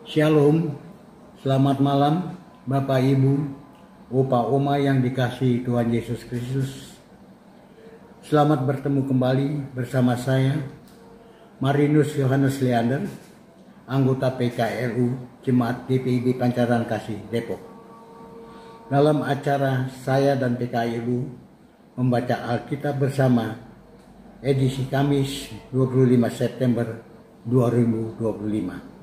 Shalom, selamat malam Bapak Ibu, Opa Oma yang dikasihi Tuhan Yesus Kristus. Selamat bertemu kembali bersama saya, Marinus Yohanes Leander, anggota PKLU Jemaat GPIB Pancaran Kasih Depok. Dalam acara saya dan PKLU membaca Alkitab bersama edisi Kamis 25 September 2025.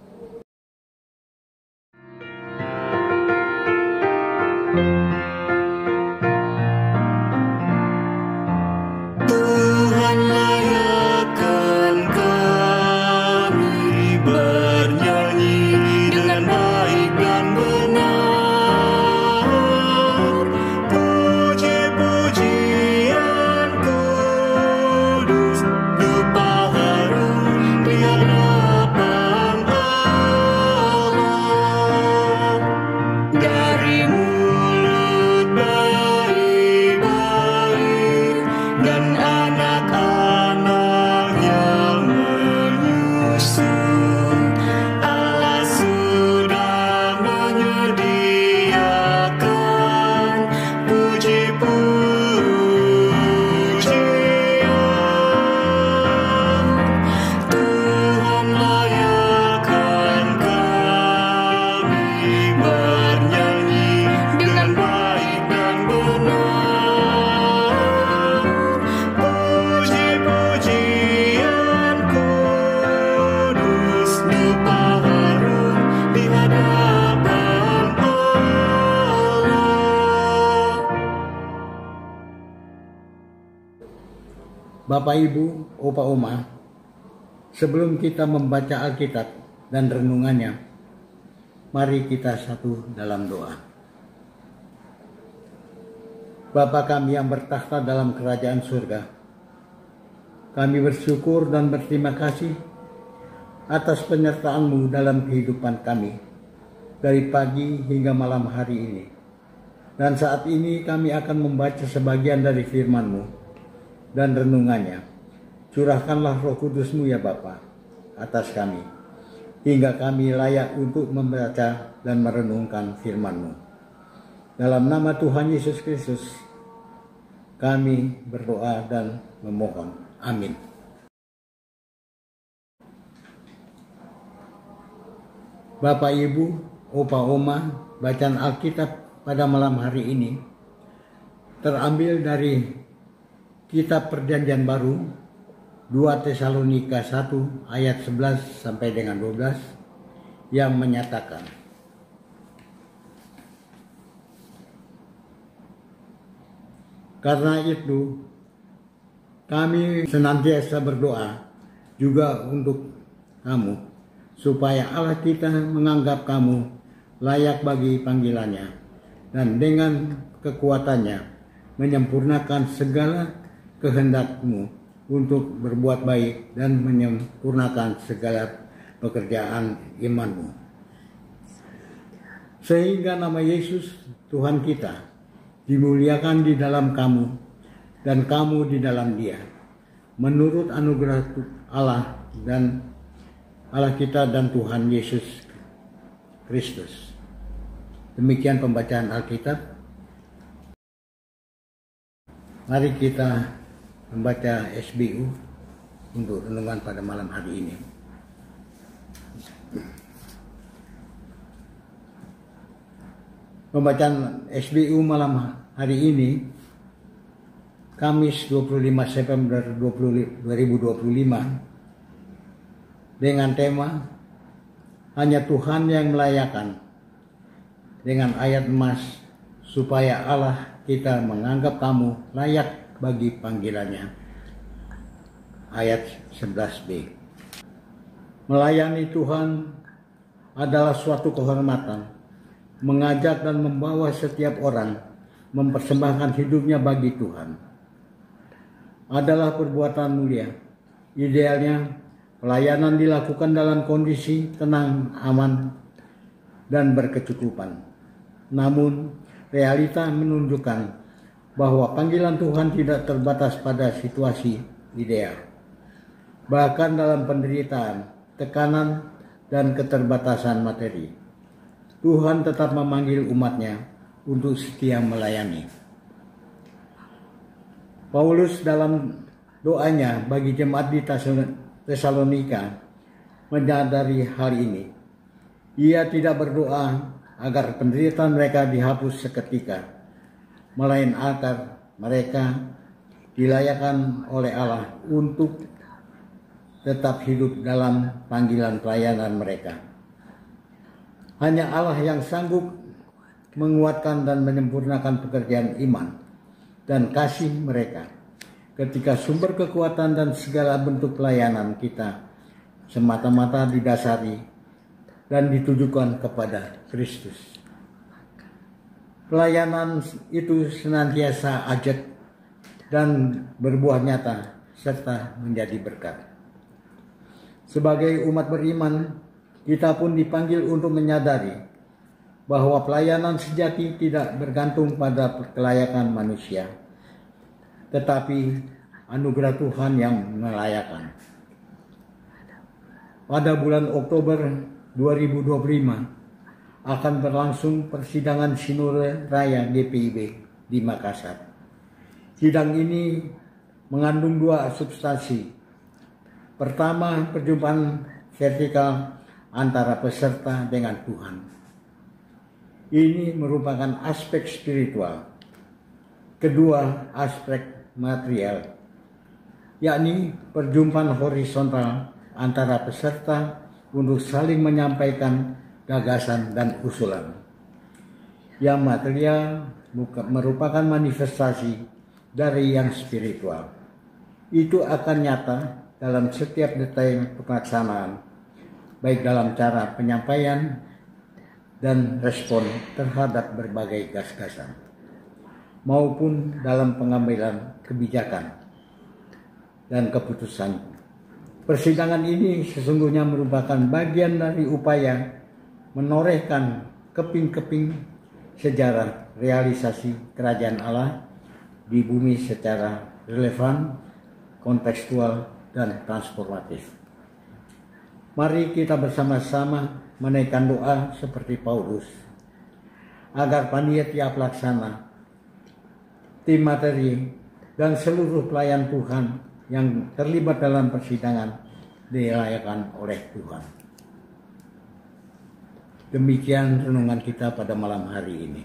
Tuhan layakkan kami bernyanyi dengan baik dan benar. Puji-pujian kudus dupa harum di hadapan Allah. Dari mulut bayi-bayi dan anak-anak yang menyusu, Allah sudah menyediakan puji-pujian. Tuhan layakkan kami bernyanyi dengan baik dan benar. Puji-pujian kudus dupa harum di hadapan Allah. Bapak Ibu, Opa Oma, sebelum kita membaca Alkitab dan renungannya, mari kita satu dalam doa. Bapa kami yang bertakhta dalam kerajaan surga, kami bersyukur dan berterima kasih atas penyertaan-Mu dalam kehidupan kami dari pagi hingga malam hari ini. Dan saat ini kami akan membaca sebagian dari firman-Mu dan renungannya. Curahkanlah Roh Kudus-Mu ya Bapa atas kami, hingga kami layak untuk membaca dan merenungkan firman-Mu. Dalam nama Tuhan Yesus Kristus kami berdoa dan memohon. Amin. Bapak Ibu, Opa Oma, bacaan Alkitab pada malam hari ini terambil dari Kitab Perjanjian Baru 2 Tesalonika 1 ayat 11 sampai dengan 12 yang menyatakan, karena itu kami senantiasa berdoa juga untuk kamu, supaya Allah kita menganggap kamu layak bagi panggilannya, dan dengan kekuatannya menyempurnakan segala kehendak-Mu untuk berbuat baik dan menyempurnakan segala pekerjaan iman-Mu, sehingga nama Yesus Tuhan kita dimuliakan di dalam kamu dan kamu di dalam Dia, menurut anugerah Allah dan Allah kita dan Tuhan Yesus Kristus. Demikian pembacaan Alkitab. Mari kita membaca SBU untuk renungan pada malam hari ini. Pembacaan SBU malam hari ini, Kamis 25 September 2025, dengan tema Hanya Tuhan yang Melayakan, dengan ayat emas, supaya Allah kita menganggap kamu layak bagi panggilannya. Ayat 11b. Melayani Tuhan adalah suatu kehormatan. Mengajak dan membawa setiap orang mempersembahkan hidupnya bagi Tuhan adalah perbuatan mulia. Idealnya pelayanan dilakukan dalam kondisi tenang, aman, dan berkecukupan. Namun realita menunjukkan bahwa panggilan Tuhan tidak terbatas pada situasi ideal. Bahkan dalam penderitaan, tekanan, dan keterbatasan materi, Tuhan tetap memanggil umatnya untuk setia melayani. Paulus dalam doanya bagi jemaat di Tesalonika menyadari hal ini. Ia tidak berdoa agar penderitaan mereka dihapus seketika, melainkan mereka dilayakkan oleh Allah untuk tetap hidup dalam panggilan pelayanan mereka. Hanya Allah yang sanggup menguatkan dan menyempurnakan pekerjaan iman dan kasih mereka, ketika sumber kekuatan dan segala bentuk pelayanan kita semata-mata didasari dan ditujukan kepada Kristus. Pelayanan itu senantiasa ajak dan berbuah nyata serta menjadi berkat. Sebagai umat beriman, kita pun dipanggil untuk menyadari bahwa pelayanan sejati tidak bergantung pada kelayakan manusia, tetapi anugerah Tuhan yang melayakkan. Pada bulan Oktober 2025 akan berlangsung persidangan Sinode Raya GPIB di Makassar. Sidang ini mengandung dua substansi. Pertama, perjumpaan vertikal antara peserta dengan Tuhan. Ini merupakan aspek spiritual. Kedua, aspek material, yakni perjumpaan horizontal antara peserta untuk saling menyampaikan gagasan dan usulan. Yang material merupakan manifestasi dari yang spiritual. Itu akan nyata dalam setiap detail pelaksanaan, baik dalam cara penyampaian dan respon terhadap berbagai gagasan, maupun dalam pengambilan kebijakan dan keputusan. Persidangan ini sesungguhnya merupakan bagian dari upaya menorehkan keping-keping sejarah realisasi kerajaan Allah di bumi secara relevan, kontekstual, dan transformatif. Mari kita bersama-sama menaikkan doa seperti Paulus, agar panitia pelaksana, tim materi, dan seluruh pelayan Tuhan yang terlibat dalam persidangan dilayakkan oleh Tuhan. Demikian renungan kita pada malam hari ini.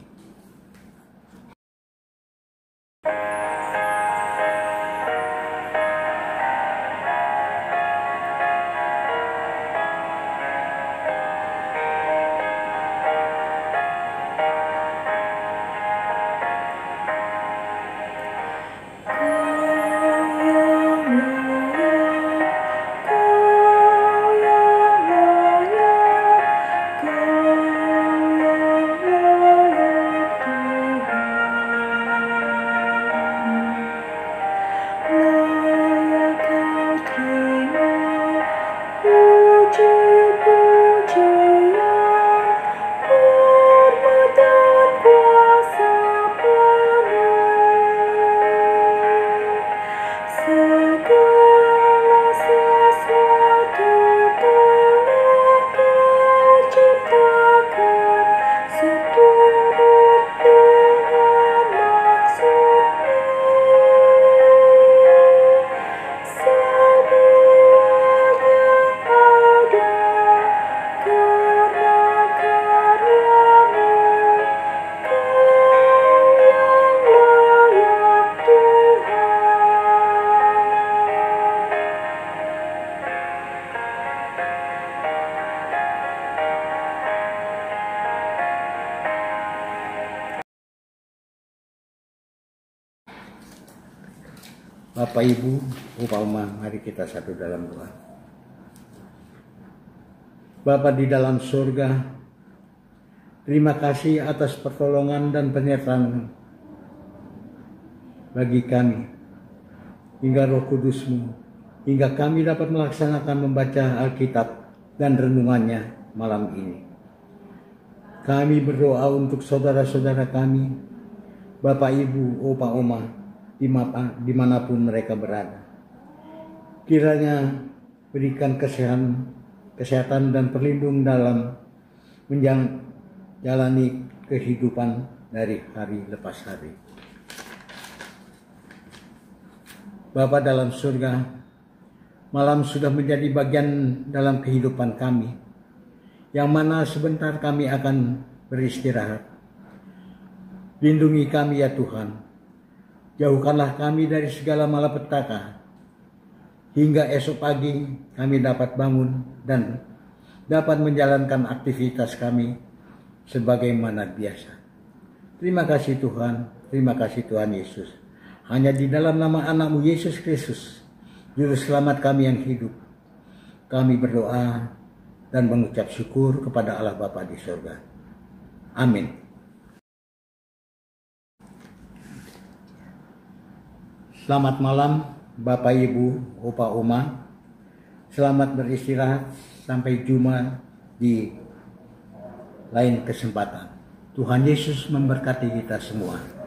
Bapak, Ibu, Bapak, Oma, mari kita satu dalam doa. Bapa di dalam surga, terima kasih atas pertolongan dan penyertaan bagi kami, hingga Roh Kudus-Mu, hingga kami dapat melaksanakan membaca Alkitab dan renungannya malam ini. Kami berdoa untuk saudara-saudara kami, Bapak, Ibu, Opa, Oma, dimanapun mereka berada. Kiranya berikan kesehatan kesehatan dan perlindung dalam menjalani kehidupan dari hari lepas hari. Bapa dalam surga, malam sudah menjadi bagian dalam kehidupan kami, yang mana sebentar kami akan beristirahat. Lindungi kami ya Tuhan, jauhkanlah kami dari segala malapetaka, hingga esok pagi kami dapat bangun dan dapat menjalankan aktivitas kami sebagaimana biasa. Terima kasih Tuhan, terima kasih Tuhan Yesus. Hanya di dalam nama anak-Mu Yesus Kristus, Juru Selamat kami yang hidup, kami berdoa dan mengucap syukur kepada Allah Bapa di surga. Amin. Selamat malam Bapak Ibu, Opa Oma. Selamat beristirahat, sampai jumpa di lain kesempatan. Tuhan Yesus memberkati kita semua.